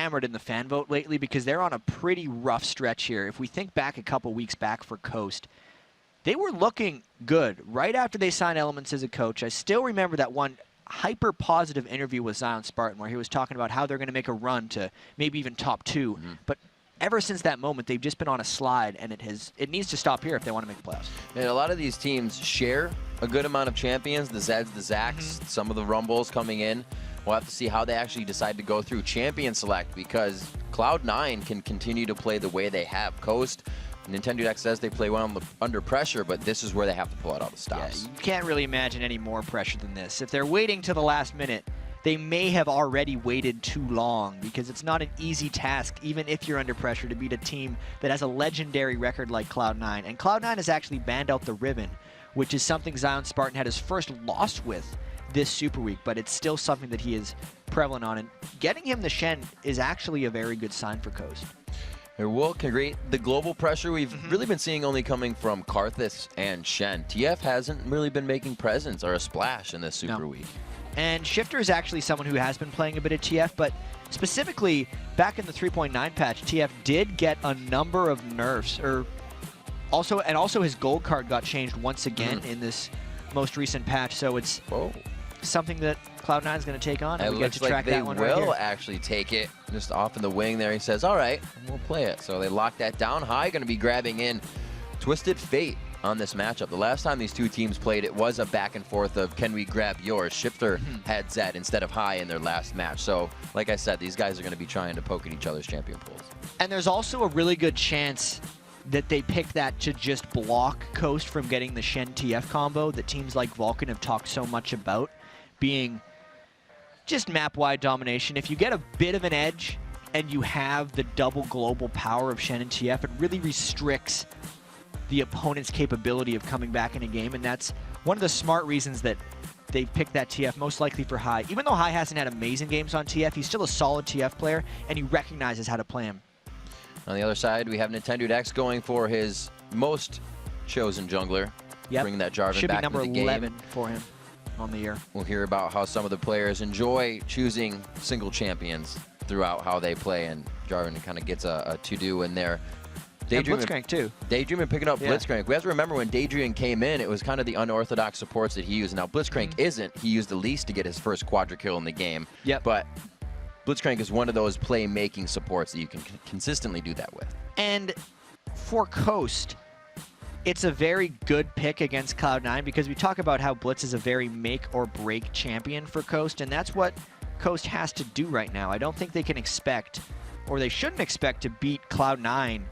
hammered in the fan vote lately because they're on a pretty rough stretch here. If we think back a couple weeks back for Coast, they were looking good right after they signed Elements as a coach. I still remember that one hyper-positive interview with Zion Spartan where he was talking about how they're going to make a run to maybe even top 2. But ever since that moment, they've just been on a slide, and it needs to stop here if they want to make the playoffs. And a lot of these teams share a good amount of champions, the Zeds, the Zacks, some of the Rumbles coming in. We'll have to see how they actually decide to go through champion select, because Cloud9 can continue to play the way they have. Coast, Nintendo Deck says they play well under pressure, but this is where they have to pull out all the stops. Yeah, you can't really imagine any more pressure than this. If they're waiting to the last minute, they may have already waited too long, because it's not an easy task, even if you're under pressure, to beat a team that has a legendary record like Cloud9. And Cloud9 has actually banned out the ribbon, which is something Zion Spartan had his first loss with this Super Week, but it's still something that he is prevalent on. And getting him the Shen is actually a very good sign for Coast. It will create the global pressure we've really been seeing only coming from Karthus and Shen. TF hasn't really been making presence or a splash in this Super Week. And Shifter is actually someone who has been playing a bit of TF, but specifically back in the 3.9 patch, TF did get a number of nerfs, also his gold card got changed once again in this most recent patch, so it's something that Cloud9 is going to take on, and we get to track that one right here. They will actually take it just off in the wing there. He says, all right, we'll play it. So they lock that down high, going to be grabbing in Twisted Fate on this matchup. The last time these two teams played, it was a back and forth of, can we grab yours? Shifter had Zed instead of High in their last match. So, like I said, these guys are going to be trying to poke at each other's champion pools. And there's also a really good chance that they pick that to just block Coast from getting the Shen TF combo that teams like Vulcan have talked so much about, being just map-wide domination. If you get a bit of an edge and you have the double global power of Shen and TF, it really restricts the opponent's capability of coming back in a game, and that's one of the smart reasons that they've picked that TF, most likely for High. Even though High hasn't had amazing games on TF, he's still a solid TF player, and he recognizes how to play him. On the other side, we have Nintendo Dex going for his most chosen jungler, bringing that Jarvan back into the game. Should be number 11 for him on the year. We'll hear about how some of the players enjoy choosing single champions throughout how they play, and Jarvan kind of gets a to-do in there. Daydream and Blitzcrank too. Daydream and picking up Blitzcrank. We have to remember when Daydream came in, it was kind of the unorthodox supports that he used. Now Blitzcrank isn't. He used the least to get his first quadra kill in the game. But Blitzcrank is one of those play-making supports that you can consistently do that with. And for Coast, it's a very good pick against Cloud9, because we talk about how Blitz is a very make-or-break champion for Coast, and that's what Coast has to do right now. I don't think they can expect, or they shouldn't expect, to beat Cloud9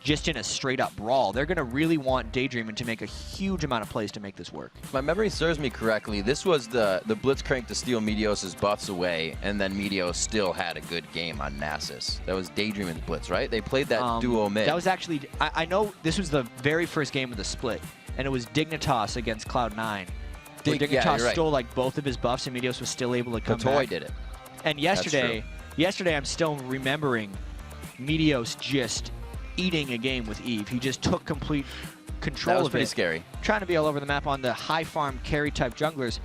just in a straight-up brawl. They're going to really want Daydreaming to make a huge amount of plays to make this work. If my memory serves me correctly, this was the Blitzcrank to steal Meteos' buffs away, and then Meteos still had a good game on Nasus. That was Daydreaming's Blitz, right? They played that duo mid. That was actually, I know this was the very first game of the split, and it was Dignitas against Cloud9. Dignitas stole like both of his buffs, and Meteos was still able to come back. Toy did it. And yesterday I'm still remembering Meteos just eating a game with Eve. He just took complete control of it. That was pretty scary. Trying to be all over the map on the high farm carry type junglers.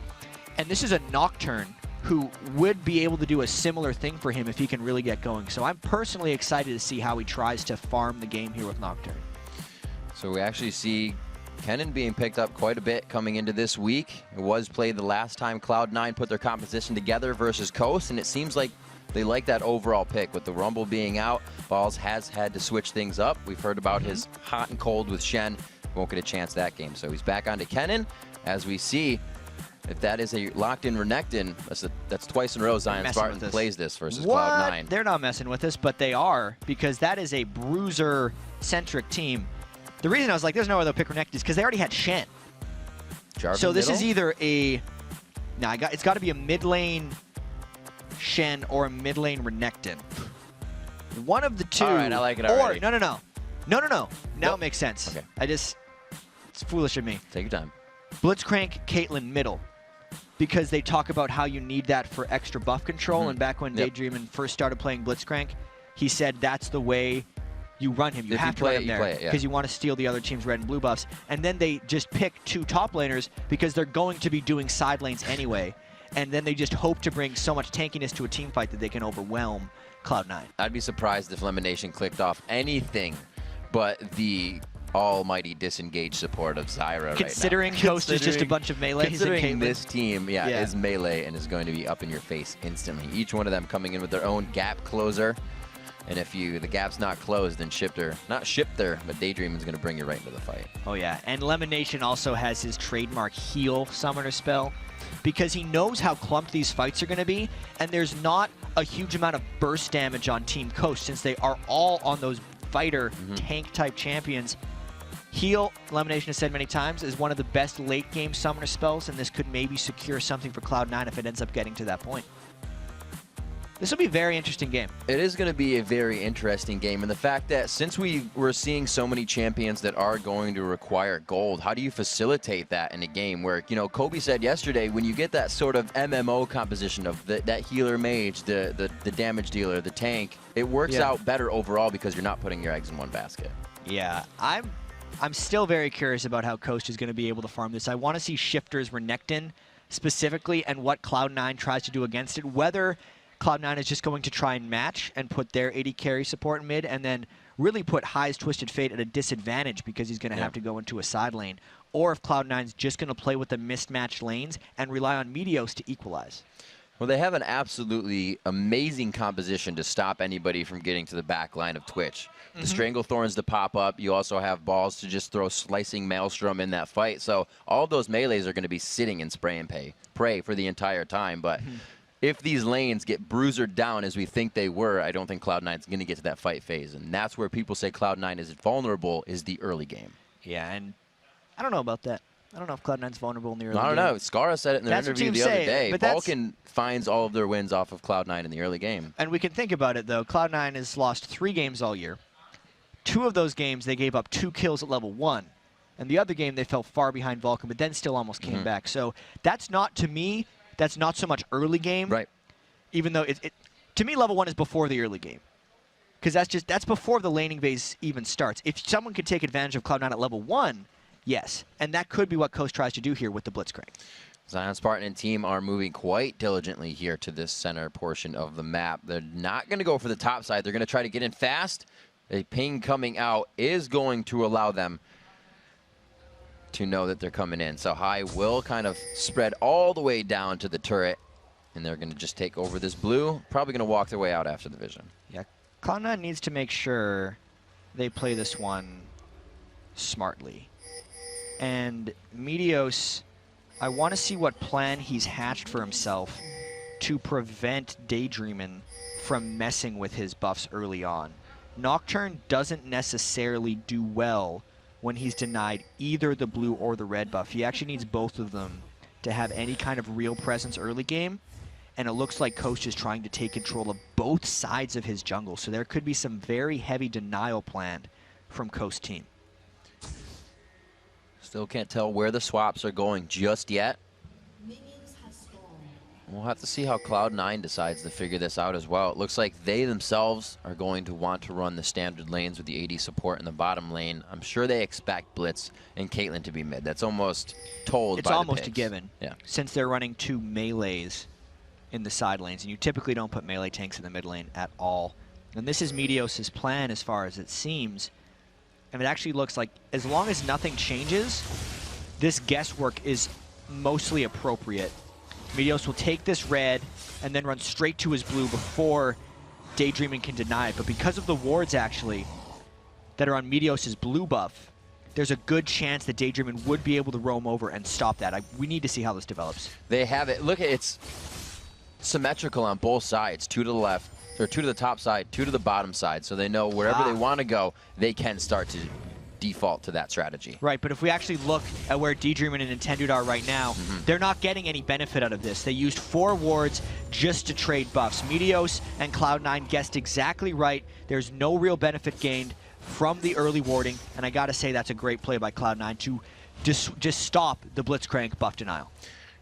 And this is a Nocturne who would be able to do a similar thing for him if he can really get going. So I'm personally excited to see how he tries to farm the game here with Nocturne. So we actually see Kennen being picked up quite a bit coming into this week. It was played the last time Cloud9 put their composition together versus Coast, and it seems like they like that overall pick. With the Rumble being out, Balls has had to switch things up. We've heard about his hot and cold with Shen. Won't get a chance that game. So he's back onto Kennen. As we see, if that is a locked-in Renekton, that's twice in a row Zion Spartan plays this versus Cloud9. They're not messing with this, but they are, because that is a bruiser-centric team. The reason I was like, there's no way they'll pick Renekton is because they already had Shen. So this is either a... No, it's got to be a mid-lane Shen or a mid-lane Renekton. One of the two. All right, I like it already. Or, no. Now it makes sense. Okay. It's foolish of me. Take your time. Blitzcrank, Caitlyn middle. Because they talk about how you need that for extra buff control, and back when Daydreamin first started playing Blitzcrank, he said that's the way you run him. You have to run him there because you want to steal the other team's red and blue buffs. And then they just pick two top laners because they're going to be doing side lanes anyway. And then they just hope to bring so much tankiness to a team fight that they can overwhelm Cloud9. I'd be surprised if Elimination clicked off anything but the almighty disengaged support of Zyra Considering right now. Coast is just a bunch of melees. Considering this team, is melee and is going to be up in your face instantly. Each one of them coming in with their own gap closer. And if the gap's not closed, then not Shifter, but Daydream is going to bring you right into the fight. Oh yeah, and Elimination also has his trademark heal summoner spell because he knows how clumped these fights are going to be, and there's not a huge amount of burst damage on Team Coast since they are all on those fighter tank type champions. Heal, Elimination has said many times, is one of the best late game summoner spells, and this could maybe secure something for Cloud9 if it ends up getting to that point. This will be a very interesting game. It is going to be a very interesting game, and the fact that since we're seeing so many champions that are going to require gold, how do you facilitate that in a game where, you know, Kobe said yesterday, when you get that sort of MMO composition of that healer mage, the damage dealer, the tank, it works out better overall because you're not putting your eggs in one basket. Yeah, I'm still very curious about how Coast is going to be able to farm this. I want to see Shifter's Renekton specifically and what Cloud9 tries to do against it, whether Cloud9 is just going to try and match and put their AD carry support in mid and then really put High's Twisted Fate at a disadvantage because he's going to have to go into a side lane, or if Cloud9's just going to play with the mismatched lanes and rely on Meteos to equalize. Well, they have an absolutely amazing composition to stop anybody from getting to the back line of Twitch. The Stranglethorns to pop up. You also have balls to just throw Slicing Maelstrom in that fight. So all those melees are going to be sitting in spray and pray for the entire time. But if these lanes get bruisered down as we think they were, I don't think Cloud9 is going to get to that fight phase. And that's where people say Cloud9 is vulnerable, is the early game. Yeah, and I don't know about that. I don't know if Cloud9's vulnerable in the early game. I don't know. Skara said it in their interview the other day. Vulcan finds all of their wins off of Cloud9 in the early game. And we can think about it, though. Cloud9 has lost 3 games all year. 2 of those games, they gave up 2 kills at level 1. And the other game, they fell far behind Vulcan, but then still almost came back. So that's not, to me, that's not so much early game. Right. Even though, to me, level 1 is before the early game. Because that's before the laning phase even starts. If someone could take advantage of Cloud9 at level 1, yes. And that could be what Coast tries to do here with the Blitzcrank. Zion Spartan and team are moving quite diligently here to this center portion of the map. They're not going to go for the top side. They're going to try to get in fast. A ping coming out is going to allow them to know that they're coming in. So High will kind of spread all the way down to the turret, and they're going to just take over this blue. Probably going to walk their way out after the vision. Yeah, Cloud9 needs to make sure they play this one smartly. And Meteos, I want to see what plan he's hatched for himself to prevent Daydreamin' from messing with his buffs early on. Nocturne doesn't necessarily do well when he's denied either the blue or the red buff. He actually needs both of them to have any kind of real presence early game, and it looks like Coast is trying to take control of both sides of his jungle, so there could be some very heavy denial planned from Coast team. Still can't tell where the swaps are going just yet. We'll have to see how Cloud9 decides to figure this out as well. It looks like they themselves are going to want to run the standard lanes with the AD support in the bottom lane. I'm sure they expect Blitz and Caitlyn to be mid. That's almost told by the It's almost a given, yeah, since they're running 2 melees in the side lanes, and you typically don't put melee tanks in the mid lane at all. And this is Meteos' plan as far as it seems. And it actually looks like, as long as nothing changes, this guesswork is mostly appropriate. Meteos will take this red and then run straight to his blue before Daydreamin' can deny it. But because of the wards, actually, that are on Meteos' blue buff, there's a good chance that Daydreamin' would be able to roam over and stop that. We need to see how this develops. They have it. Look, it's symmetrical on both sides. 2 to the left, or 2 to the top side, 2 to the bottom side. So they know wherever they want to go, they can start to default to that strategy. Right, but if we actually look at where Daydreamin' and Intended are right now, they're not getting any benefit out of this. They used 4 wards just to trade buffs. Meteos and Cloud9 guessed exactly right. There's no real benefit gained from the early warding, and I gotta say that's a great play by Cloud9 to just stop the Blitzcrank buff denial.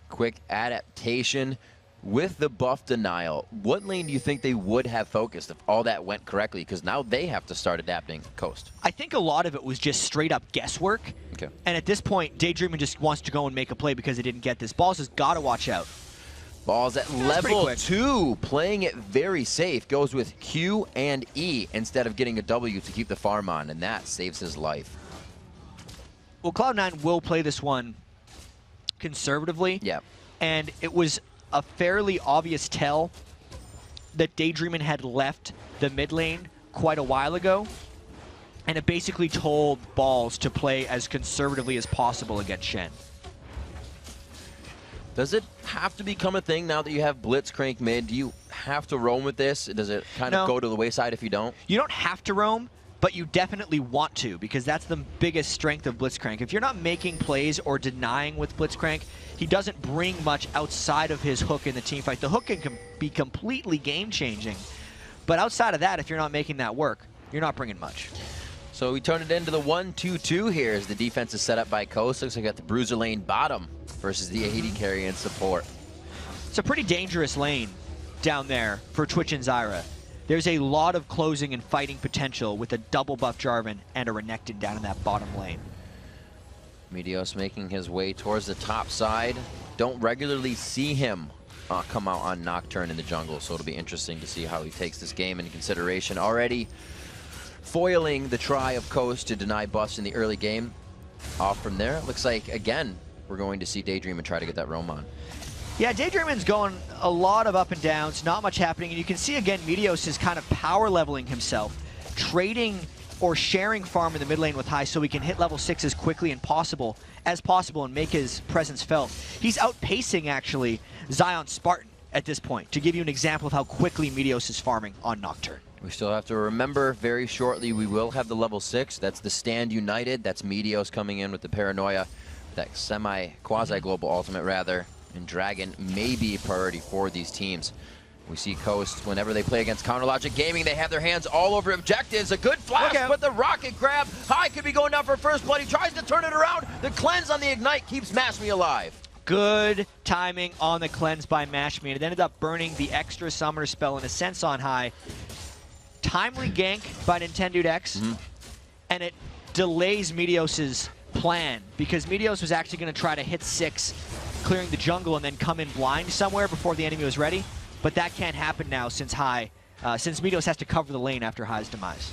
Quick adaptation. With the buff denial, what lane do you think they would have focused if all that went correctly? Because now they have to start adapting Coast. I think a lot of it was just straight up guesswork. Okay. And at this point, Daydreamin' just wants to go and make a play because they didn't get this. Balls has got to watch out. Ball's at level 2, playing it very safe. Goes with Q and E instead of getting a W to keep the farm on, and that saves his life. Well, Cloud9 will play this one conservatively. Yeah. And it was a fairly obvious tell that Daydreamin had left the mid lane quite a while ago. And it basically told Balls to play as conservatively as possible against Shen. Does it have to become a thing now that you have Blitzcrank mid? Do you have to roam with this? Does it kind of go to the wayside if you don't? You don't have to roam, but you definitely want to, because that's the biggest strength of Blitzcrank. If you're not making plays or denying with Blitzcrank, he doesn't bring much outside of his hook in the team fight. The hook can be completely game-changing, but outside of that, if you're not making that work, you're not bringing much. So we turn it into the 1-2-2 here as the defense is set up by Coast. Looks like we got the Bruiser lane bottom versus the AD carry and support. It's a pretty dangerous lane down there for Twitch and Zyra. There's a lot of closing and fighting potential with a double buff Jarvan and a Renekton down in that bottom lane. Meteos making his way towards the top side. Don't regularly see him come out on Nocturne in the jungle, so it'll be interesting to see how he takes this game into consideration. Already foiling the try of Coast to deny buffs in the early game. Off from there, looks like, again, we're going to see Daydream and try to get that roam on. Yeah, Daydreamin's going a lot of up and downs, not much happening, and you can see again Meteos is kind of power leveling himself, trading or sharing farm in the mid lane with High so he can hit level 6 as quickly as possible and make his presence felt. He's outpacing actually Zion Spartan at this point, to give you an example of how quickly Meteos is farming on Nocturne. We still have to remember very shortly we will have the level 6. That's the Stand United. That's Meteos coming in with the Paranoia, that quasi-global ultimate rather. And Dragon may be a priority for these teams. We see Coast, whenever they play against Counter Logic Gaming, they have their hands all over objectives. A good flash, but the rocket grab. High could be going down for first blood. He tries to turn it around. The cleanse on the Ignite keeps MashMe alive. Good timing on the cleanse by MashMe, and it ended up burning the extra summoner spell in a sense on High. Timely gank by Nintendude, and it delays Meteos' plan, because Meteos was actually going to try to hit 6, clearing the jungle, and then come in blind somewhere before the enemy was ready. But that can't happen now since since Meteos has to cover the lane after High's demise.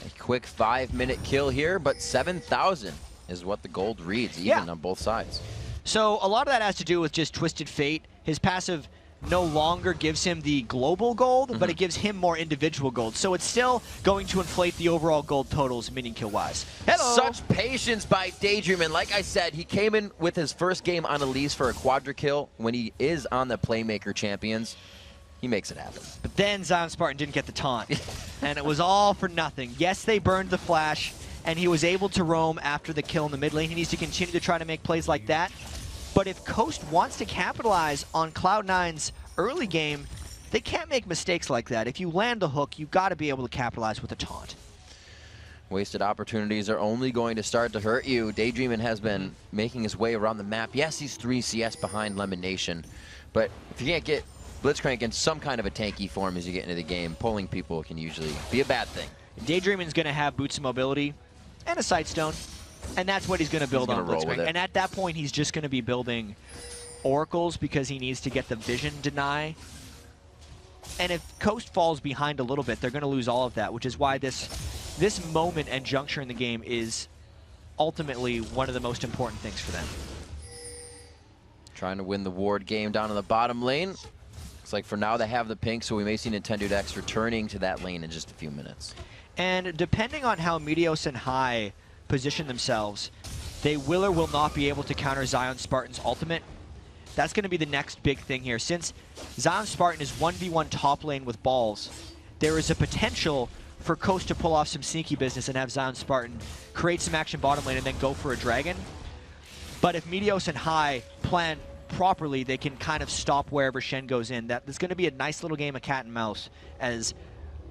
A quick 5-minute kill here, but 7,000 is what the gold reads, even on both sides. So a lot of that has to do with just Twisted Fate. His passive no longer gives him the global gold, but it gives him more individual gold. So it's still going to inflate the overall gold totals minion kill wise. Hello. Such patience by Daydream, and like I said, he came in with his first game on Elise for a quadra kill. When he is on the Playmaker champions, he makes it happen. But then Zion Spartan didn't get the taunt, and it was all for nothing. Yes, they burned the flash, and he was able to roam after the kill in the mid lane. He needs to continue to try to make plays like that. But if Coast wants to capitalize on Cloud9's early game, they can't make mistakes like that. If you land the hook, you've got to be able to capitalize with a taunt. Wasted opportunities are only going to start to hurt you. Daydreamin has been making his way around the map. Yes, he's 3 CS behind Lemon Nation, but if you can't get Blitzcrank in some kind of a tanky form as you get into the game, pulling people can usually be a bad thing. Daydreamin's going to have boots of mobility and a Sightstone, and that's what he's going to build on Blitzcrank. And at that point, he's just going to be building oracles because he needs to get the vision deny. And if Coast falls behind a little bit, they're going to lose all of that, which is why this moment and juncture in the game is ultimately one of the most important things for them. Trying to win the ward game down in the bottom lane. Looks like for now they have the pink, so we may see Nintendude returning to that lane in just a few minutes. And depending on how Meteos and High position themselves, they will or will not be able to counter Zion Spartan's ultimate. That's going to be the next big thing here. Since Zion Spartan is 1v1 top lane with Balls, there is a potential for Coast to pull off some sneaky business and have Zion Spartan create some action bottom lane and then go for a dragon. But if Meteos and High plan properly, they can kind of stop wherever Shen goes in. There's going to be a nice little game of cat and mouse, as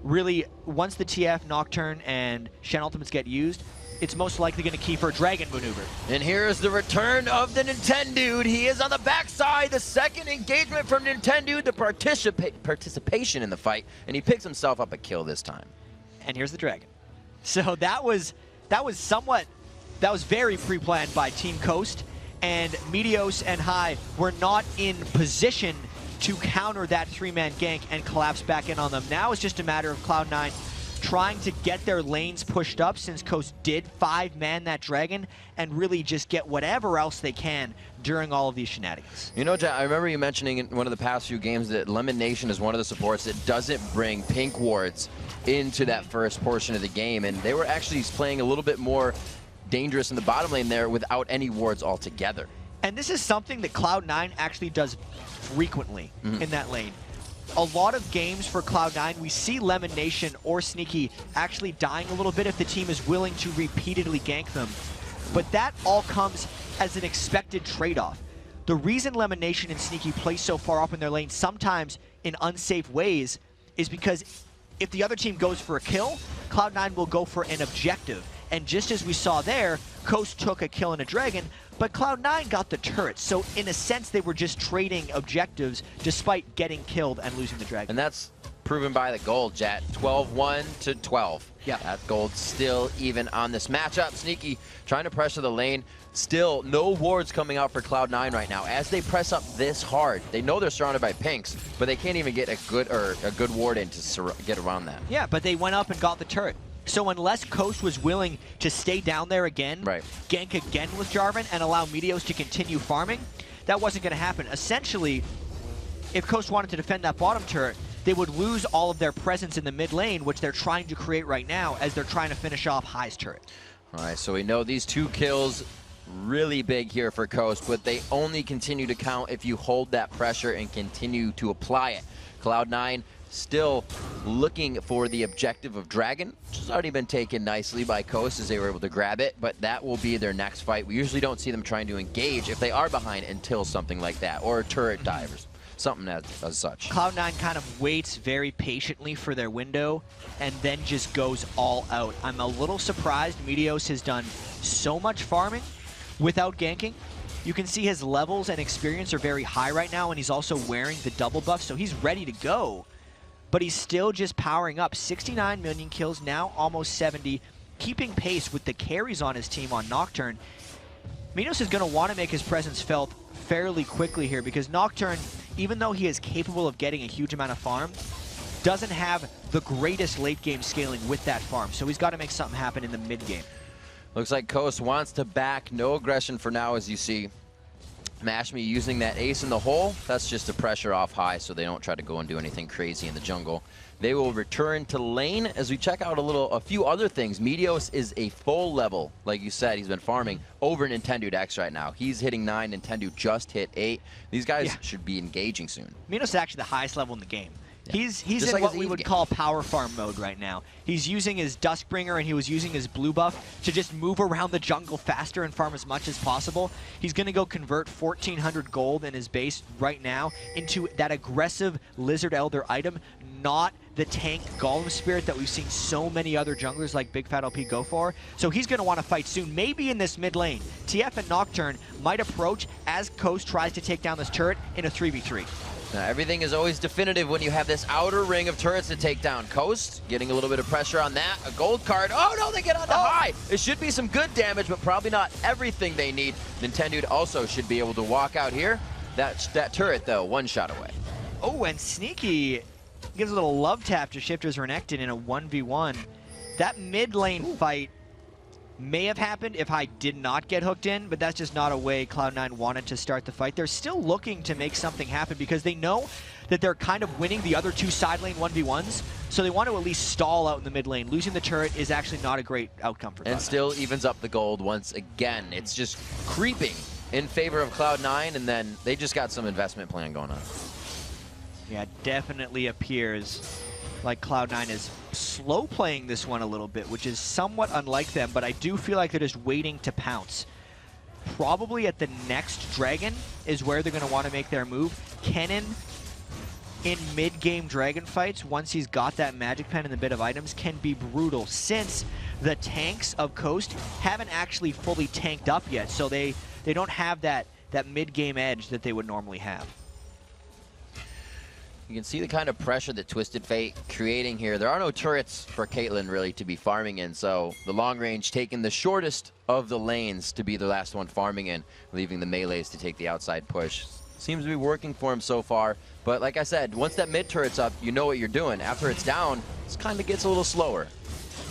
really, once the TF, Nocturne, and Shen ultimates get used, it's most likely going to key for a dragon maneuver. And here's the return of the Nintendude. He is on the backside. The second engagement from Nintendude, the participation in the fight, and he picks himself up a kill this time. And here's the dragon. So that was very pre-planned by Team Coast, and Meteos and High were not in position to counter that 3-man gank and collapse back in on them. Now it's just a matter of Cloud9 trying to get their lanes pushed up, since Coast did 5-man that Dragon, and really just get whatever else they can during all of these shenanigans. You know, Jack, I remember you mentioning in one of the past few games that Lemon Nation is one of the supports that doesn't bring pink wards into that first portion of the game, and they were actually playing a little bit more dangerous in the bottom lane there without any wards altogether. And this is something that Cloud9 actually does frequently in that lane. A lot of games for Cloud9, we see Lemon Nation or Sneaky actually dying a little bit if the team is willing to repeatedly gank them. But that all comes as an expected trade-off. The reason Lemon Nation and Sneaky play so far up in their lane, sometimes in unsafe ways, is because if the other team goes for a kill, Cloud9 will go for an objective. And just as we saw there, Coast took a kill and a Dragon, but Cloud9 got the turret. So in a sense, they were just trading objectives despite getting killed and losing the Dragon. And that's proven by the gold, Jet. 12-1 to 12. Yeah. That gold still even on this matchup. Sneaky trying to pressure the lane. Still no wards coming out for Cloud9 right now. As they press up this hard, they know they're surrounded by pinks, but they can't even get a good ward in to get around that. Yeah, but they went up and got the turret. So unless Coast was willing to stay down there again, gank again with Jarvan, and allow Meteos to continue farming, that wasn't going to happen. Essentially, if Coast wanted to defend that bottom turret, they would lose all of their presence in the mid lane, which they're trying to create right now as they're trying to finish off High's turret. All right, so we know these 2 kills really big here for Coast, but they only continue to count if you hold that pressure and continue to apply it. Cloud9 still looking for the objective of Dragon, which has already been taken nicely by Coast as they were able to grab it, but that will be their next fight. We usually don't see them trying to engage if they are behind until something like that, or a turret divers, something as such. Cloud9 kind of waits very patiently for their window and then just goes all out. I'm a little surprised Meteos has done so much farming without ganking. You can see his levels and experience are very high right now, and he's also wearing the double buff, so he's ready to go. But he's still just powering up. 69 million kills, now almost 70, keeping pace with the carries on his team on Nocturne. Meteos is going to want to make his presence felt fairly quickly here, because Nocturne, even though he is capable of getting a huge amount of farm, doesn't have the greatest late game scaling with that farm. So he's got to make something happen in the mid game. Looks like Coast wants to back. No aggression for now, as you see. Mashme using that ace in the hole. That's just the pressure off High, so they don't try to go and do anything crazy in the jungle. They will return to lane as we check out a few other things. Meteos is a full level, like you said, he's been farming over Nintendo X right now. He's hitting 9, Nintendo just hit 8. These guys should be engaging soon. Meteos is actually the highest level in the game. Yeah. He's in like what we would call power farm mode right now. He's using his Duskbringer and he was using his blue buff to just move around the jungle faster and farm as much as possible. He's going to go convert 1,400 gold in his base right now into that aggressive Lizard Elder item, not the tank Golem Spirit that we've seen so many other junglers like Big Fat LP go for. So he's going to want to fight soon, maybe in this mid lane. TF and Nocturne might approach as Coast tries to take down this turret in a 3v3. Now, everything is always definitive when you have this outer ring of turrets to take down. Coast getting a little bit of pressure on that. A gold card. Oh, no, they get on the High. It should be some good damage, but probably not everything they need. Nintendo also should be able to walk out here. That turret, though, 1 shot away. Oh, and Sneaky gives a little love tap to Shifters Renekton in a 1v1. That mid lane fight may have happened if I did not get hooked in, but that's just not a way Cloud9 wanted to start the fight. They're still looking to make something happen because they know that they're kind of winning the other 2 side lane 1v1s, so they want to at least stall out in the mid lane. Losing the turret is actually not a great outcome for Cloud9. And still evens up the gold once again. It's just creeping in favor of Cloud9, and then they just got some investment plan going on. Yeah, it definitely appears like Cloud9 is slow playing this one a little bit, which is somewhat unlike them, but I do feel like they're just waiting to pounce. Probably at the next Dragon is where they're going to want to make their move. Kennen in mid-game Dragon fights, once he's got that Magic Pen and the bit of items, can be brutal, since the tanks of Coast haven't actually fully tanked up yet, so they don't have that mid-game edge that they would normally have. You can see the kind of pressure that Twisted Fate creating here. There are no turrets for Caitlyn really to be farming in, so the long range taking the shortest of the lanes to be the last one farming in, leaving the melees to take the outside push. Seems to be working for him so far, but like I said, once that mid turret's up, you know what you're doing. After it's down, it kind of gets a little slower.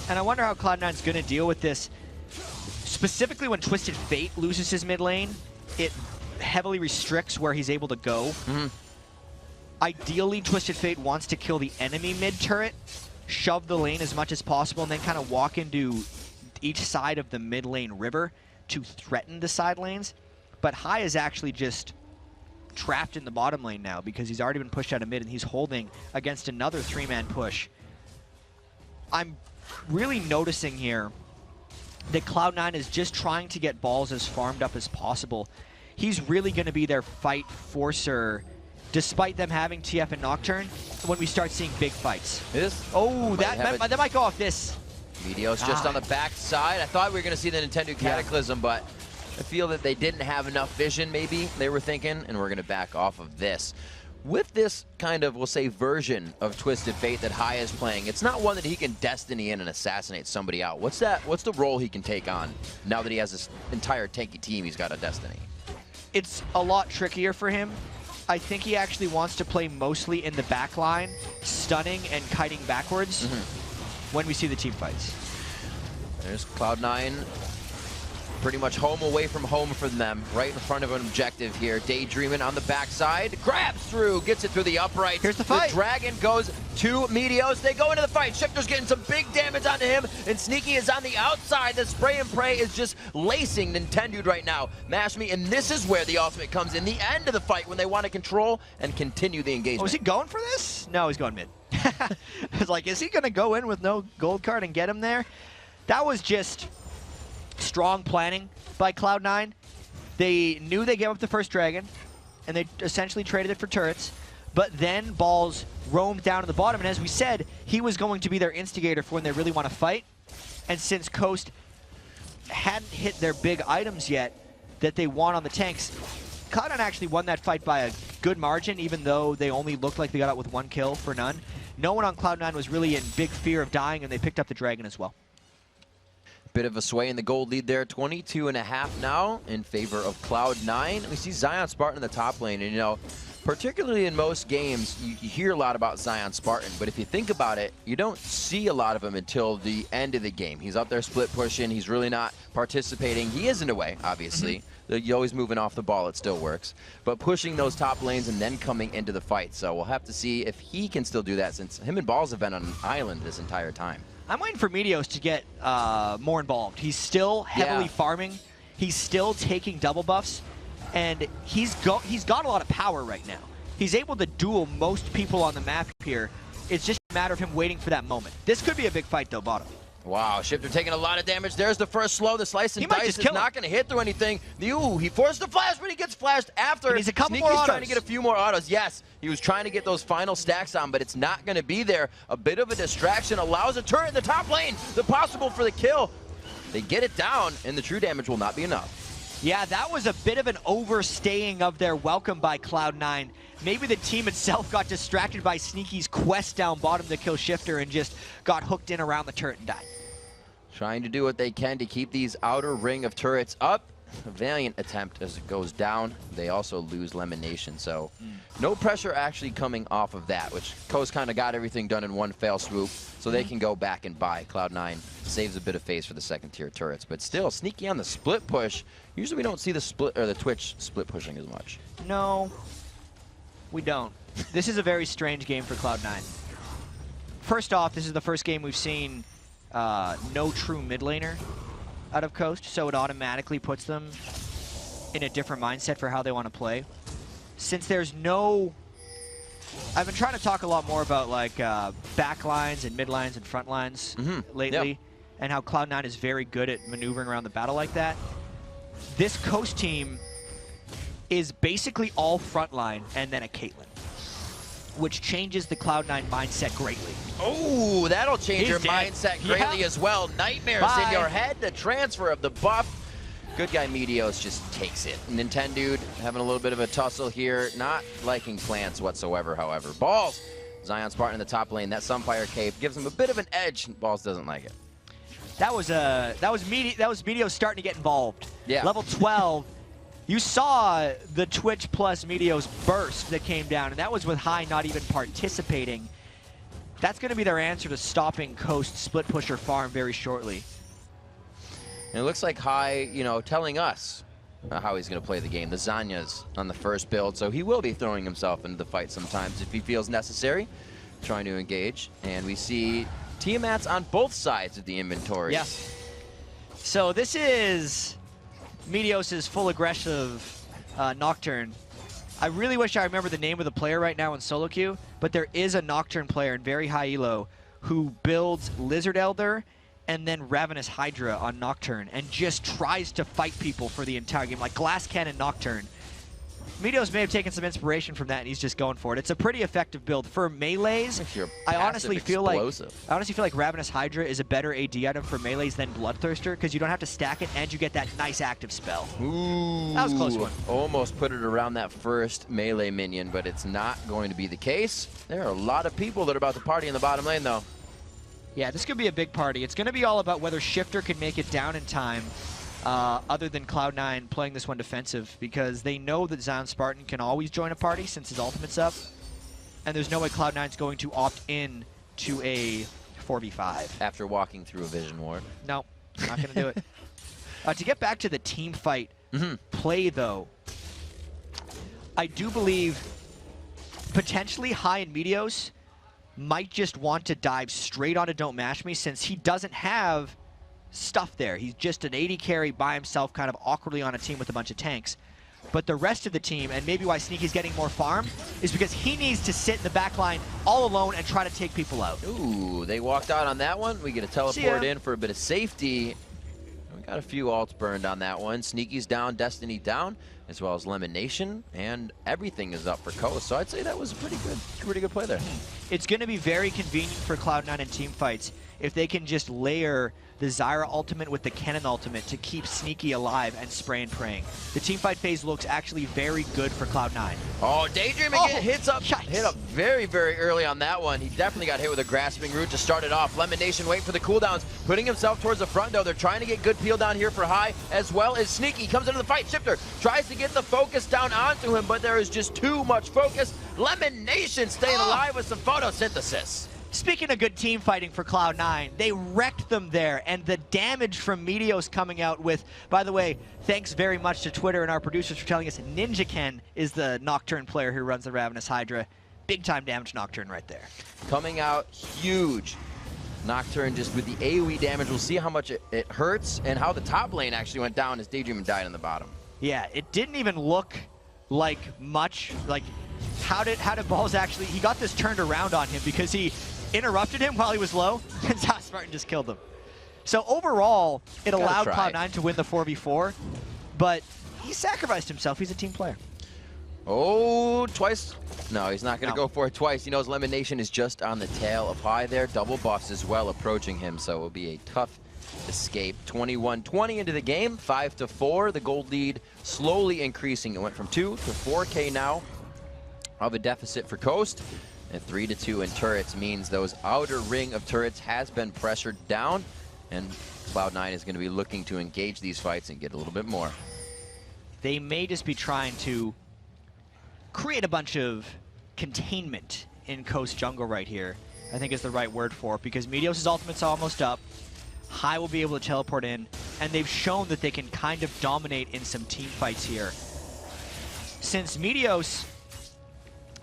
And I wonder how Cloud9's going to deal with this. Specifically when Twisted Fate loses his mid lane, it heavily restricts where he's able to go. Ideally, Twisted Fate wants to kill the enemy mid turret, shove the lane as much as possible, and then kind of walk into each side of the mid lane river to threaten the side lanes. But Hai is actually just trapped in the bottom lane now because he's already been pushed out of mid and he's holding against another 3-man push. I'm really noticing here that Cloud9 is just trying to get balls as farmed up as possible. He's really going to be their fight forcer, despite them having TF and Nocturne, when we start seeing big fights. That might go off this. Meteos just on the back side. I thought we were going to see the Nintendo Cataclysm, but I feel that they didn't have enough vision, maybe, they were thinking, and we're going to back off of this. With this kind of, we'll say, version of Twisted Fate that Hai is playing, it's not one that he can Destiny in and assassinate somebody out. What's the role he can take on now that he has this entire tanky team he's got a Destiny? It's a lot trickier for him. I think he actually wants to play mostly in the back line, stunning and kiting backwards when we see the team fights. There's Cloud9. Pretty much home away from home for them, right in front of an objective here. Daydreaming on the backside, grabs through, gets it through the upright. Here's the fight. The Dragon goes to Meteos. They go into the fight. Shifter's getting some big damage onto him, and Sneaky is on the outside. The spray and pray is just lacing Nintendo right now. Mash Me, and this is where the ultimate comes in, the end of the fight when they want to control and continue the engagement. Oh, is he going for this? No, he's going mid. I was like, is he going to go in with no gold card and get him there? That was just strong planning by Cloud9. They knew they gave up the first dragon, and they essentially traded it for turrets, but then balls roamed down to the bottom, and as we said, he was going to be their instigator for when they really want to fight. And since Coast hadn't hit their big items yet that they want on the tanks, Cloud9 actually won that fight by a good margin, even though they only looked like they got out with 1 kill for none. No one on Cloud9 was really in big fear of dying, and they picked up the dragon as well. Bit of a sway in the gold lead there, 22.5 now in favor of Cloud9. We see Zion Spartan in the top lane, and you know, particularly in most games, you hear a lot about Zion Spartan, but if you think about it, you don't see a lot of him until the end of the game. He's up there split pushing, he's really not participating. He is in a way, obviously. You're always moving off the ball, it still works. But pushing those top lanes and then coming into the fight. So we'll have to see if he can still do that, since him and Balls have been on an island this entire time. I'm waiting for Meteos to get more involved. He's still heavily farming. He's still taking double buffs, and he's got a lot of power right now. He's able to duel most people on the map here. It's just a matter of him waiting for that moment. This could be a big fight, though, bottom. Wow, Shifter taking a lot of damage. There's the first slow. The slice and dice is not going to hit through anything. Ooh, he forced the flash, but he gets flashed after. He's a couple Sneaky's more autos. Trying to get a few more autos. Yes, he was trying to get those final stacks on, but it's not going to be there. A bit of a distraction allows a turret in the top lane. The possible for the kill. They get it down, and the true damage will not be enough. Yeah, that was a bit of an overstaying of their welcome by Cloud9. Maybe the team itself got distracted by Sneaky's quest down bottom to kill Shifter and just got hooked in around the turret and died. Trying to do what they can to keep these outer ring of turrets up. A valiant attempt as it goes down. They also lose Lemonation, so no pressure actually coming off of that, which Coast kind of got everything done in one fell swoop, so they can go back and buy. Cloud9 saves a bit of face for the second tier turrets, but still Sneaky on the split push. Usually we don't see the split or the Twitch split pushing as much. No, we don't. This is a very strange game for Cloud9. First off, this is the first game we've seen no true mid laner out of Coast, so it automatically puts them in a different mindset for how they want to play. Since there's no... I've been trying to talk a lot more about like back lines and mid lines and front lines lately, and how Cloud9 is very good at maneuvering around the battle like that. This Coast team is basically all front line and then a Caitlyn, which changes the Cloud9 mindset greatly. Oh, that'll change your mindset greatly as well. Nightmares in your head, the transfer of the buff. Good guy Meteos just takes it. Nintendo having a little bit of a tussle here. Not liking plants whatsoever, however. Balls. Zion Spartan in the top lane. That Sunfire Cape gives him a bit of an edge. Balls doesn't like it. That was Meteos starting to get involved. Yeah. Level 12. You saw the Twitch plus Meteos burst that came down, and that was with High not even participating. That's going to be their answer to stopping Coast split pusher farm very shortly. And it looks like High, you know, telling us how he's going to play the game. The Zanya's on the first build, so he will be throwing himself into the fight sometimes if he feels necessary, trying to engage. And we see Tiamats on both sides of the inventory. Yes. So this is Meteos' full aggressive Nocturne. I really wish I remember the name of the player right now in solo queue, but there is a Nocturne player in very high elo who builds Lizard Elder and then Ravenous Hydra on Nocturne and just tries to fight people for the entire game, like Glass Cannon Nocturne. Meteos may have taken some inspiration from that, and he's just going for it. It's a pretty effective build for melees. I honestly feel like Ravenous Hydra is a better AD item for melees than Bloodthirster, because you don't have to stack it and you get that nice active spell. Ooh, that was a close one. Almost put it around that first melee minion, but it's not going to be the case. There are a lot of people that are about to party in the bottom lane, though. Yeah, this could be a big party. It's going to be all about whether Shifter can make it down in time. Other than Cloud9 playing this one defensive, because they know that Zion Spartan can always join a party since his ultimate's up, and there's no way Cloud9's going to opt in to a 4v5. After walking through a Vision Ward. No, not going to do it. To get back to the team fight play, though, I do believe potentially High and Meteos might just want to dive straight onto Don't Mash Me, since he doesn't have stuff there. He's just an AD carry by himself, kind of awkwardly on a team with a bunch of tanks. But the rest of the team, and maybe why Sneaky's getting more farm, is because he needs to sit in the back line all alone and try to take people out. Ooh, they walked out on that one. We get a teleport in for a bit of safety. We got a few ults burned on that one. Sneaky's down, Destiny down, as well as Elimination, and everything is up for Coast. So I'd say that was a pretty good play there. It's going to be very convenient for Cloud9 in team fights if they can just layer the Zyra ultimate with the Kennen ultimate to keep Sneaky alive and spray and praying. The teamfight phase looks actually very good for Cloud9. Oh, Daydream again hit up very, very early on that one. He definitely got hit with a grasping root to start it off. Lemonation waiting for the cooldowns, putting himself towards the front though. They're trying to get good peel down here for High, as well as Sneaky comes into the fight. Shifter tries to get the focus down onto him, but there is just too much focus. Lemonation staying alive with some photosynthesis. Speaking of good team fighting for Cloud9, they wrecked them there, and the damage from Meteos coming out with, by the way, thanks very much to Twitter and our producers for telling us Ninja Ken is the Nocturne player who runs the Ravenous Hydra. Big time damage Nocturne right there. Coming out huge. Nocturne just with the AoE damage. We'll see how much it hurts and how the top lane actually went down as Daydream died on the bottom. Yeah, it didn't even look like much. Like, how did Balls actually, he got this turned around on him because he interrupted him while he was low, and Zion Spartan just killed him. So overall, it allowed Cloud9 to win the 4v4, but he sacrificed himself. He's a team player. Oh, twice. No, he's not going to go for it twice. He knows Elimination is just on the tail of High there. Double buffs as well approaching him, so it will be a tough escape. 21-20 into the game, 5-4. The gold lead slowly increasing. It went from 2 to 4K now of a deficit for Coast. And 3-2 in turrets means those outer ring of turrets has been pressured down, and Cloud9 is going to be looking to engage these fights and get a little bit more. They may just be trying to create a bunch of containment in Coast jungle right here, I think is the right word for it, because Meteos' ultimate's almost up. High will be able to teleport in, and they've shown that they can kind of dominate in some team fights here. Since Meteos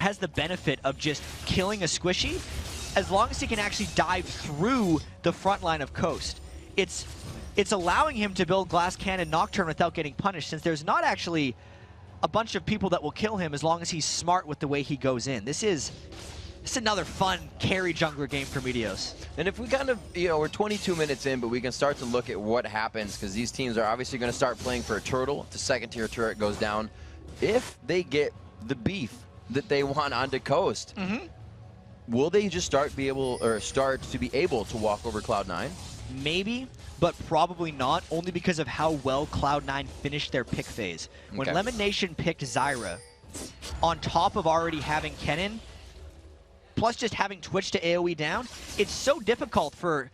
has the benefit of just killing a squishy, as long as he can actually dive through the front line of Coast. It's allowing him to build Glass Cannon Nocturne without getting punished, since there's not actually a bunch of people that will kill him as long as he's smart with the way he goes in. This is another fun carry jungler game for Meteos. And if we kind of, we're 22 minutes in, but we can start to look at what happens, because these teams are obviously going to start playing for a turtle. If the second tier turret goes down, if they get the beef that they want onto Coast, will they just start to be able to walk over Cloud9? Maybe, but probably not, only because of how well Cloud9 finished their pick phase. When Lemon Nation picked Zyra, on top of already having Kennen, plus just having Twitch to AoE down, it's so difficult for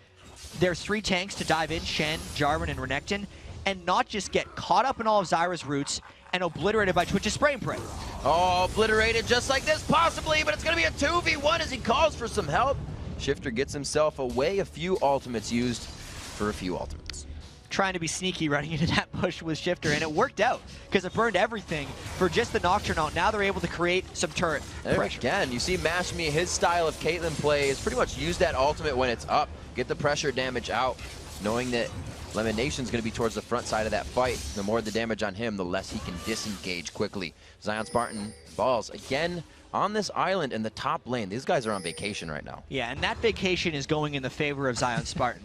their 3 tanks to dive in, Shen, Jarvan, and Renekton, and not just get caught up in all of Zyra's roots and obliterated by Twitch's spray and pray. Oh, obliterated just like this, possibly, but it's going to be a 2v1 as he calls for some help. Shifter gets himself away, a few ultimates used for a few ultimates. Trying to be sneaky running into that push with Shifter, and it worked out because it burned everything for just the Nocturne out. Now they're able to create some turret pressure. Again, you see Mashmi, his style of Caitlyn play is pretty much use that ultimate when it's up, get the pressure damage out, knowing that Lemon Nation's going to be towards the front side of that fight. The more the damage on him, the less he can disengage quickly. Zion Spartan balls again on this island in the top lane. These guys are on vacation right now. Yeah, and that vacation is going in the favor of Zion Spartan.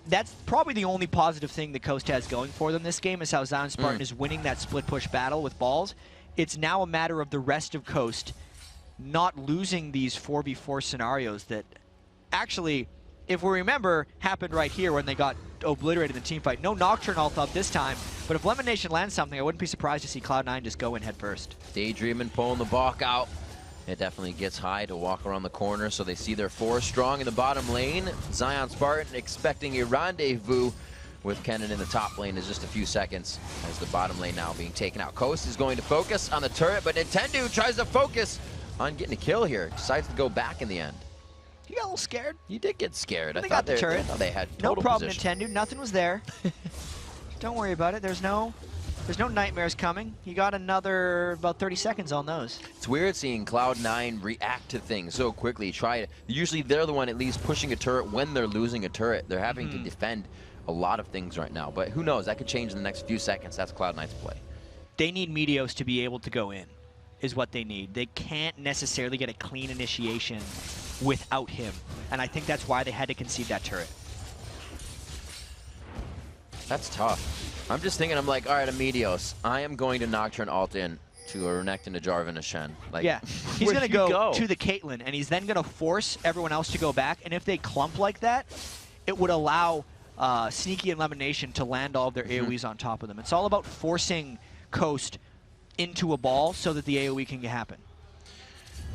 That's probably the only positive thing the Coast has going for them this game, is how Zion Spartan is winning that split push battle with balls. It's now a matter of the rest of Coast not losing these 4v4 scenarios that actually, if we remember, happened right here when they got obliterated in the team fight. No Nocturne ult up this time, but if Lemon Nation lands something, I wouldn't be surprised to see Cloud9 just go in head first. Daydreaming, pulling the balk out. It definitely gets high to walk around the corner, so they see their 4 strong in the bottom lane. Zion Spartan expecting a rendezvous with Kennen in the top lane in just a few seconds, as the bottom lane now being taken out. Coast is going to focus on the turret, but Nintendo tries to focus on getting a kill here. Decides to go back in the end. You got a little scared. You did get scared. They got the turret. They had no total problem, position. Nintendo. Nothing was there. Don't worry about it. There's no nightmares coming. You got another about 30 seconds on those. It's weird seeing Cloud9 react to things so quickly. Usually they're the one at least pushing a turret when they're losing a turret. They're having to defend a lot of things right now. But who knows? That could change in the next few seconds. That's Cloud9's play. They need Meteos to be able to go in, is what they need. They can't necessarily get a clean initiation without him. And I think that's why they had to concede that turret. That's tough. I'm just thinking, I'm like, all right, Meteos, I am going to Nocturne ult in to a Renekton, a Jarvan, a Shen. Like, yeah, he's going to go to the Caitlyn, and he's then going to force everyone else to go back. And if they clump like that, it would allow Sneaky and Lemon Nation to land all of their AoEs on top of them. It's all about forcing Coast into a ball so that the AoE can happen.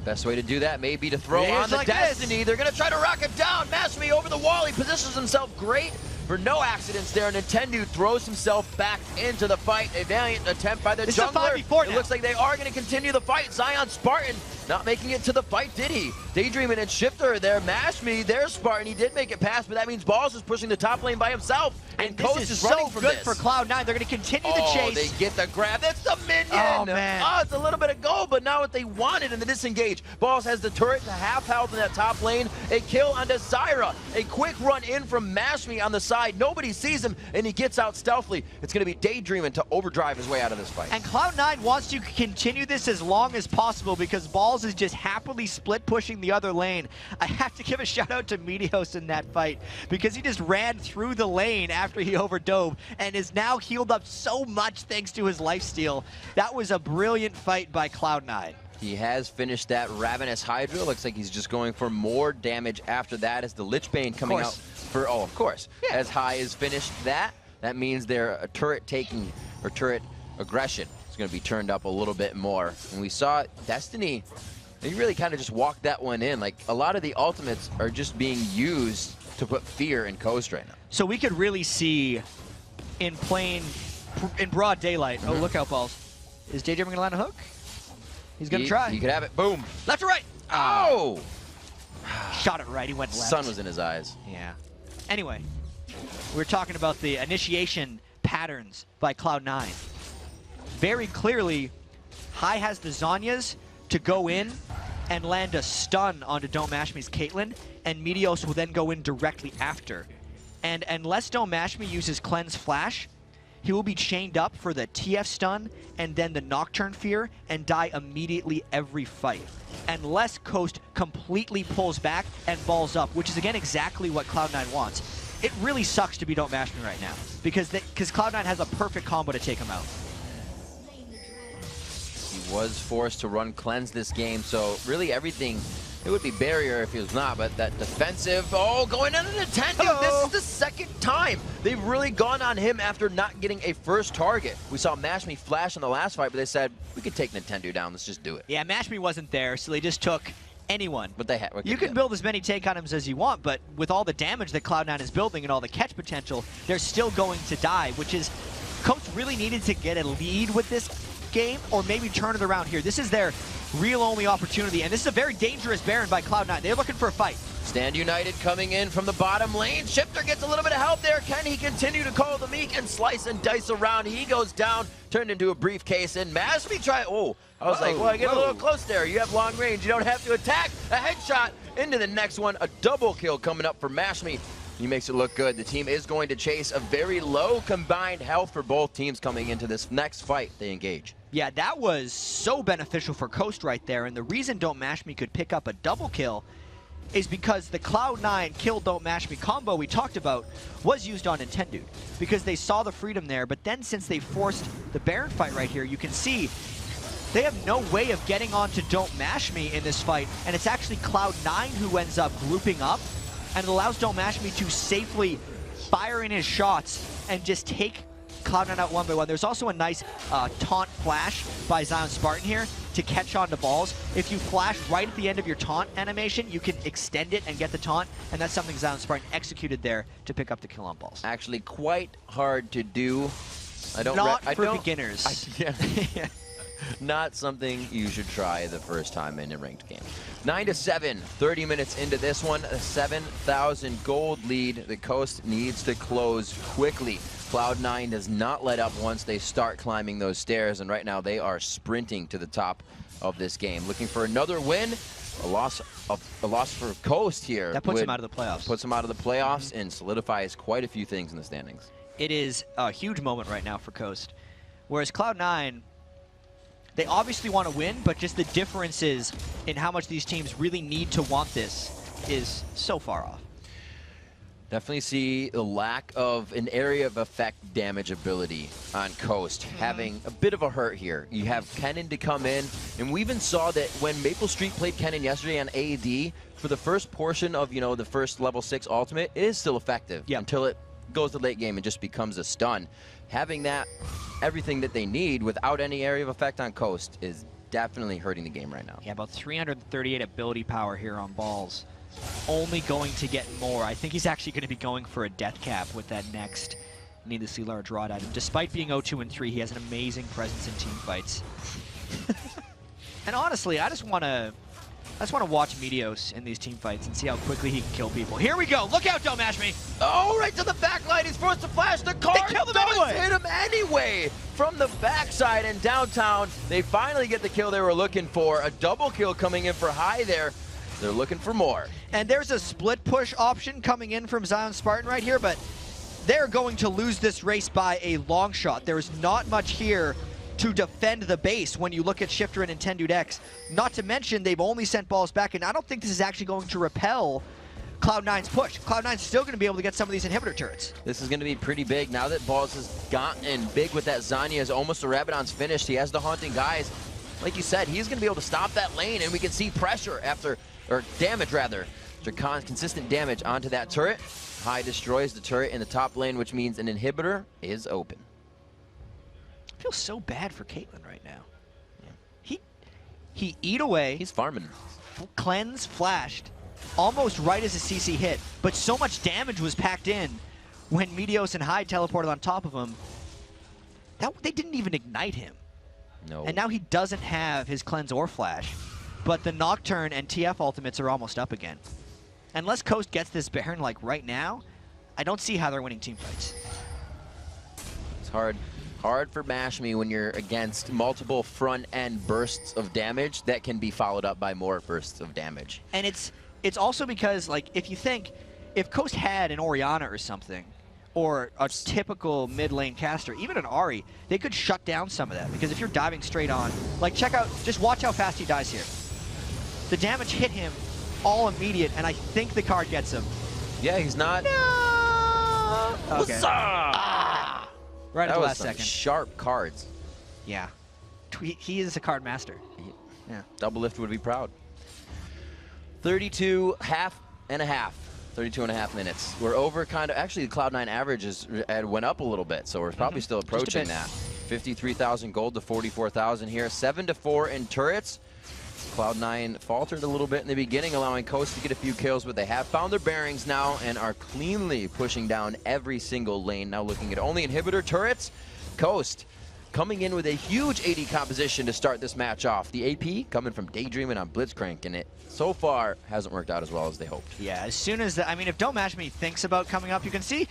Best way to do that may be to throw on the Destiny. They're going to try to rock it down. Mashmi over the wall. He positions himself great for no accidents there. Nintendo throws himself back into the fight. A valiant attempt by the jungler. It looks like they are going to continue the fight. Zion Spartan not making it to the fight, did he? Daydreaming and Shifter there. Mashmi, there's Spartan. He did make it past, but that means Balls is pushing the top lane by himself. And Coast is running from this. So good for Cloud9. They're going to continue the chase. They get the grab. That's the minion. Oh, man. Oh, it's a little bit of gold, but not what they wanted in the disengage. Balls has the turret to half health in that top lane. A kill onto Zyra. A quick run in from Mashmi on the side. Nobody sees him, and he gets out stealthily. It's going to be Daydreaming to overdrive his way out of this fight. And Cloud9 wants to continue this as long as possible because Balls is just happily split pushing the other lane. I have to give a shout out to Meteos in that fight because he just ran through the lane after he overdove and is now healed up so much thanks to his lifesteal. That was a brilliant fight by Cloud9. He has finished that Ravenous Hydra. Looks like he's just going for more damage after that as the Lich Bane coming out for, of course. Yeah. As High has finished that, that means their turret taking, or turret aggression is going to be turned up a little bit more. And we saw Destiny, they really kind of just walked that one in. Like, a lot of the ultimates are just being used to put fear in Coast right now. So we could really see in broad daylight. Oh, look out, Balls. Is Daydreaming going to land a hook? He's going to try. He could have it. Boom. Left or right? Oh! Shot it right. He went left. Sun was in his eyes. Yeah. Anyway, we're talking about the initiation patterns by Cloud9. Very clearly, High has the Zhonya's to go in and land a stun onto Don't Mash Me's Caitlyn, and Meteos will then go in directly after. And unless Don't Mash Me uses Cleanse Flash, he will be chained up for the TF stun and then the Nocturne Fear and die immediately every fight. Unless Coast completely pulls back and balls up, which is again exactly what Cloud9 wants. It really sucks to be Don't Mash Me right now because Cloud9 has a perfect combo to take him out. He was forced to run Cleanse this game, so really everything It would be barrier if he was not, but that defensive, oh, going into the Nintendo. This is the second time they've really gone on him after not getting a first target. We saw Mashme flash in the last fight, but they said, we could take Nintendo down, let's just do it. Yeah, Mashme wasn't there, so they just took anyone. But they had. You can build as many take on him as you want, but with all the damage that Cloud9 is building and all the catch potential, they're still going to die, which is, Coach really needed to get a lead with this game or maybe turn it around here. This is their real only opportunity, and this is a very dangerous Baron by Cloud9. They're looking for a fight. Stand United coming in from the bottom lane. Shifter gets a little bit of help there. Can he continue to call the meek and slice and dice around? He goes down, turned into a briefcase, and Mashme try. Oh, I was like, well, I get a little close there. You have long range. You don't have to attack. A headshot into the next one. A double kill coming up for Mashme. He makes it look good. The team is going to chase a very low combined health for both teams coming into this next fight they engage. Yeah, that was so beneficial for Coast right there, and the reason Don't Mash Me could pick up a double kill is because the Cloud9 kill Don't Mash Me combo we talked about was used on Nintendo because they saw the freedom there, but then since they forced the Baron fight right here, you can see they have no way of getting on to Don't Mash Me in this fight, and it's actually Cloud9 who ends up grouping up, and it allows Don't Mash Me to safely fire in his shots and just take Cloud9 out one by one. There's also a nice taunt flash by Zion Spartan here to catch on to balls. If you flash right at the end of your taunt animation, you can extend it and get the taunt, and that's something Zion Spartan executed there to pick up the kill on balls. Actually, quite hard to do. Not for beginners. Yeah. Not something you should try the first time in a ranked game. 9-7, 30 minutes into this one, a 7,000 gold lead. The Coast needs to close quickly. Cloud9 does not let up once they start climbing those stairs, and right now they are sprinting to the top of this game. Looking for another win. A loss for Coast here. That puts him out of the playoffs. Puts him out of the playoffs and solidifies quite a few things in the standings. It is a huge moment right now for Coast. Whereas Cloud9, they obviously want to win, but just the differences in how much these teams really need to want this is so far off. Definitely see the lack of an area of effect damage ability on Coast, having a bit of a hurt here. You have Kennen to come in, and we even saw that when Maple Street played Kennen yesterday on AD, for the first portion of, the first level 6 ultimate, it is still effective until it goes to late game and just becomes a stun. Having that, everything that they need without any area of effect on Coast is definitely hurting the game right now. Yeah, about 338 ability power here on balls. Only going to get more. I think he's actually going to be going for a death cap with that next needlessly large rod item. Despite being 0-2 and 3, he has an amazing presence in team fights. And honestly, I just want to watch Meteos in these team fights and see how quickly he can kill people. Here we go. Look out, Don't Mash Me. Oh, right to the back line. He's forced to flash. The car does hit him anyway. From the backside and downtown, they finally get the kill they were looking for. A double kill coming in for High there. They're looking for more. And there's a split push option coming in from Zion Spartan right here, but they're going to lose this race by a long shot. There is not much here to defend the base when you look at Shifter and Nintendo X. Not to mention, they've only sent balls back, and I don't think this is actually going to repel Cloud9's push. Cloud9's still going to be able to get some of these inhibitor turrets. This is going to be pretty big. Now that Balls has gotten big with that Zanya, is almost a Rabadon's finished. He has the Haunting Guys. Like you said, he's going to be able to stop that lane, and we can see pressure or damage rather. Consistent damage onto that turret. High destroys the turret in the top lane, which means an inhibitor is open. I feel so bad for Caitlyn right now. Yeah. He eat away. He's farming. Cleanse flashed almost right as a CC hit, but so much damage was packed in when Meteos and Hyde teleported on top of him that they didn't even ignite him. No. And now he doesn't have his cleanse or flash, but the Nocturne and TF ultimates are almost up again. Unless Coast gets this Baron like right now, I don't see how they're winning team fights. It's hard for Mashme when you're against multiple front-end bursts of damage that can be followed up by more bursts of damage. And it's also because, like, if Coast had an Orianna or something, or a typical mid-lane caster, even an Ahri, they could shut down some of that. Because if you're diving straight on, like, just watch how fast he dies here. The damage hit him all immediate, and I think the card gets him. Yeah, he's not. No! Okay. Right at the last second. Sharp cards. Yeah. He is a card master. Yeah. Double Lift would be proud. 32 and a half minutes. We're over kind of, actually the Cloud9 average went up a little bit, so we're probably still approaching that. 53,000 gold to 44,000 here. 7-4 in turrets. Cloud9 faltered a little bit in the beginning, allowing Coast to get a few kills, but they have found their bearings now and are cleanly pushing down every single lane. Now looking at only inhibitor turrets. Coast coming in with a huge AD composition to start this match off. The AP coming from Daydreaming on Blitzcrank, and it so far hasn't worked out as well as they hoped. Yeah, as soon as I mean, if Don't Match Me thinks about coming up, you can see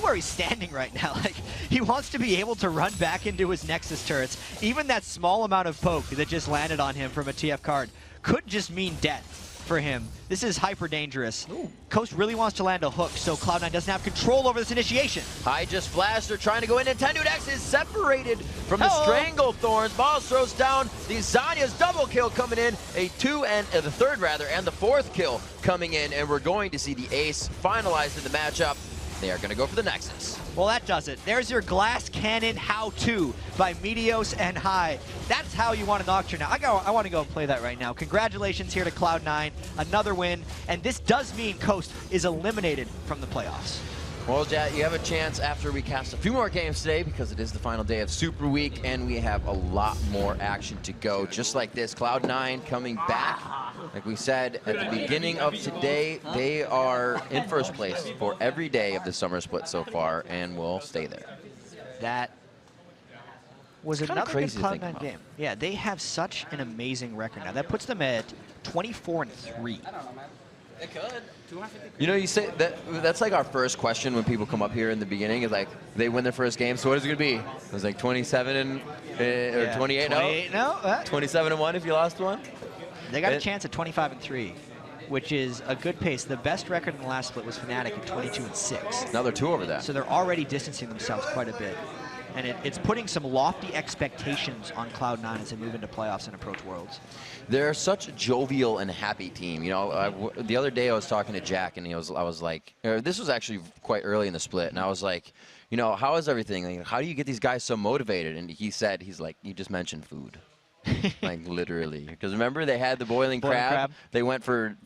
where he's standing right now. Like, he wants to be able to run back into his Nexus turrets. Even that small amount of poke that just landed on him from a TF card could just mean death for him. This is hyper dangerous. Ooh. Coast really wants to land a hook, so Cloud9 doesn't have control over this initiation. High just flashed. They're trying to go in, and Tenudex is separated from the Strangle Thorns. Ball throws down. The Zanya's double kill coming in. The third and the fourth kill coming in, and we're going to see the ace finalized in the matchup. They are going to go for the Nexus. Well, that does it. There's your glass cannon how-to by Meteos and High. That's how you want to Nocturne now. I want to go and play that right now. Congratulations here to Cloud9. Another win. And this does mean Coast is eliminated from the playoffs. Well, Jet, you have a chance after we cast a few more games today because it is the final day of Super Week and we have a lot more action to go. Just like this, Cloud9 coming back. Like we said at the beginning of today, they are in first place for every day of the summer split so far and will stay there. That was another good Cloud9 game. Yeah, they have such an amazing record now. That puts them at 24-3. It could. You know, you say that's like our first question when people come up here in the beginning is like they win their first game. So what is it gonna be? It was like 27 or 28 no? 27-1 if you lost one. They got a chance at 25-3, which is a good pace. The best record in the last split was Fnatic at 22-6. Now they're 2 over that. So they're already distancing themselves quite a bit. And it's putting some lofty expectations on Cloud9 as they move into playoffs and approach Worlds. They're such a jovial and happy team. You know, the other day I was talking to Jack, and I was like, this was actually quite early in the split, and I was like, you know, how is everything? Like, how do you get these guys so motivated? And he's like, you just mentioned food. Like, literally. Because remember, they had the boiling crab. They went for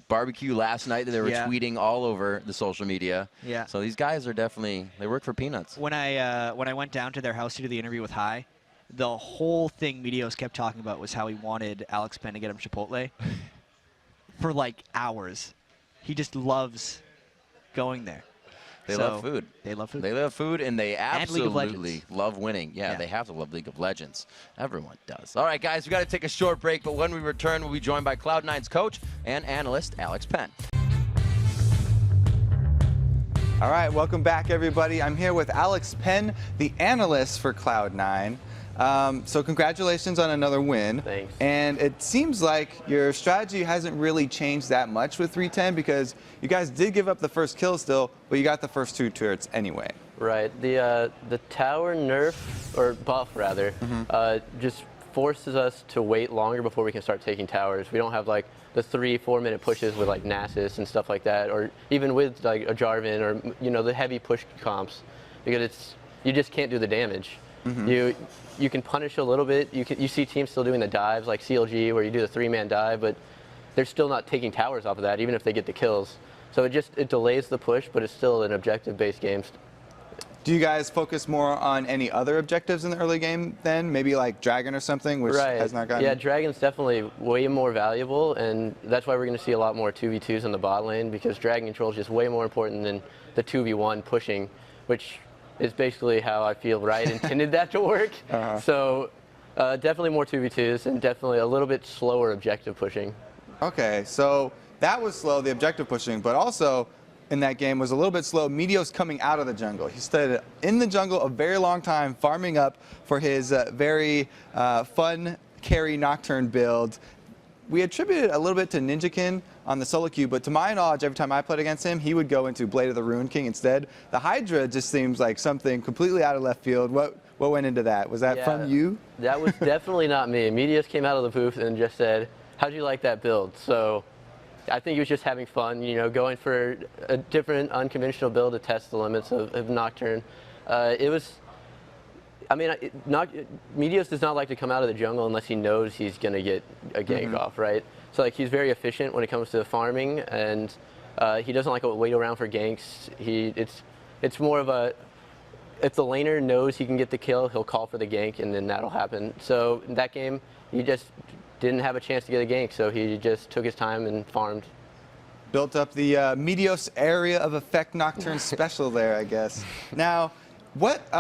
barbecue last night that they were tweeting all over the social media. Yeah. So these guys are definitely, they work for peanuts. When I went down to their house to do the interview with High, the whole thing Meteos kept talking about was how he wanted Alex Penn to get him Chipotle for like hours. He just loves going there. They love food. They love food. They love food, and they absolutely love winning. Yeah, they have to love League of Legends. Everyone does. All right, guys, we got to take a short break, but when we return, we'll be joined by Cloud9's coach and analyst, Alex Penn. All right, welcome back, everybody. I'm here with Alex Penn, the analyst for Cloud9. So congratulations on another win. Thanks. And it seems like your strategy hasn't really changed that much with 310 because you guys did give up the first kill still, but you got the first 2 turrets anyway. Right. The tower nerf, or buff rather, just forces us to wait longer before we can start taking towers. We don't have like the 3-4 minute pushes with like Nasus and stuff like that, or even with like a Jarvan or, you know, the heavy push comps, because you just can't do the damage. You can punish a little bit. You see teams still doing the dives like CLG where you do the 3-man dive, but they're still not taking towers off of that even if they get the kills. So it delays the push, but it's still an objective-based game. Do you guys focus more on any other objectives in the early game then? Maybe like Dragon or something, which has not gotten... Yeah, Dragon's definitely way more valuable, and that's why we're going to see a lot more 2v2s in the bot lane, because Dragon Control is just way more important than the 2v1 pushing, which is basically how I feel Riot intended that to work. So definitely more 2v2s and definitely a little bit slower objective pushing. Okay, so that was slow, the objective pushing, but also in that game was a little bit slow. Meteos coming out of the jungle. He stayed in the jungle a very long time, farming up for his very fun carry Nocturne build. We attributed a little bit to Ninjakin on the solo queue, but to my knowledge, every time I played against him, he would go into Blade of the Ruined King instead. The Hydra just seems like something completely out of left field. What went into that? Was that from you? That was definitely not me. Meteos came out of the booth and just said, how'd you like that build? So I think he was just having fun, you know, going for a different unconventional build to test the limits of Nocturne. Meteos does not like to come out of the jungle unless he knows he's going to get a gank off, right? So like he's very efficient when it comes to farming, and he doesn't like to wait around for ganks. It's more of a, if the laner knows he can get the kill, he'll call for the gank, and then that'll happen. So in that game, he just didn't have a chance to get a gank, so he just took his time and farmed. Built up the Meteos area of effect Nocturne special there, I guess. Now, what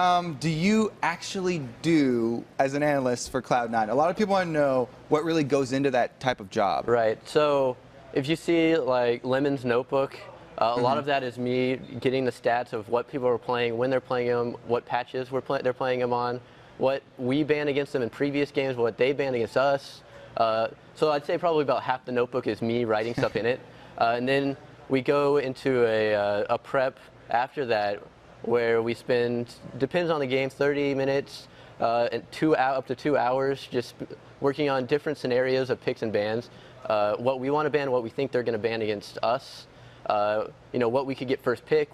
do you actually do as an analyst for Cloud9? A lot of people want to know what really goes into that type of job. Right. So if you see like Lemon's notebook, a lot of that is me getting the stats of what people are playing, when they're playing them, what patches they're playing them on, what we banned against them in previous games, what they banned against us. So I'd say probably about half the notebook is me writing stuff in it. And then we go into a prep after that where we spend, depends on the game, 30 minutes and up to 2 hours just working on different scenarios of picks and bans. What we want to ban, what we think they're going to ban against us. What we could get first pick,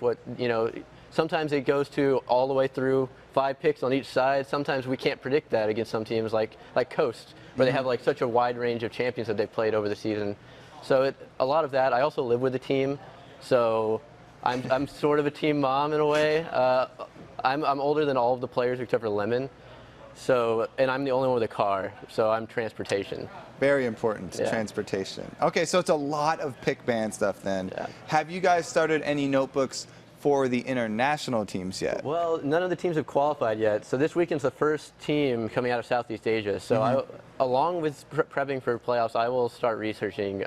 sometimes it goes to all the way through 5 picks on each side. Sometimes we can't predict that against some teams like Coast, where they have like such a wide range of champions that they've played over the season. So a lot of that. I also live with the team, so I'm sort of a team mom in a way. I'm older than all of the players except for Lemon, and I'm the only one with a car, so I'm transportation. Very important, Yeah. transportation. Okay, so it's a lot of pick ban stuff then. Yeah. Have you guys started any notebooks for the international teams yet? Well, none of the teams have qualified yet. So this weekend's the first team coming out of Southeast Asia. So along with prepping for playoffs, I will start researching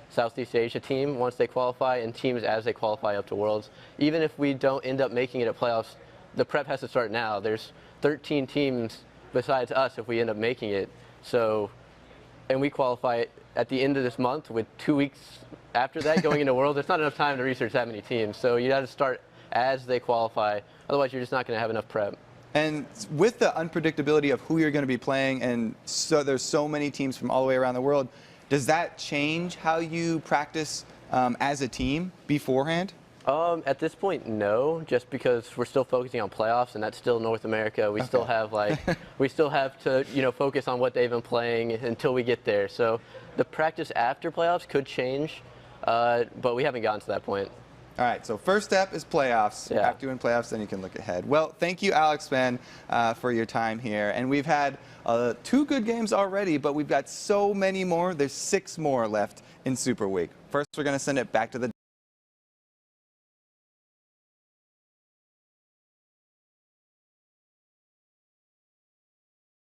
Southeast Asia team once they qualify and teams as they qualify up to Worlds. Even if we don't end up making it at playoffs, the prep has to start now. There's 13 teams besides us if we end up making it. So, and we qualify at the end of this month with 2 weeks after that going into Worlds. It's not enough time to research that many teams. So you got to start as they qualify. Otherwise, you're just not going to have enough prep. And with the unpredictability of who you're going to be playing, and so there's so many teams from all the way around the world, does that change how you practice as a team beforehand? At this point, no, just because we're still focusing on playoffs, and that's still North America. We still have we still have to, focus on what they've been playing until we get there. So the practice after playoffs could change, but we haven't gotten to that point. All right, so first step is playoffs. Yeah. After you win playoffs, then you can look ahead. Well, thank you, Alex Ben, for your time here. And we've had 2 good games already, but we've got so many more. There's 6 more left in Super Week. First, we're going to send it back to the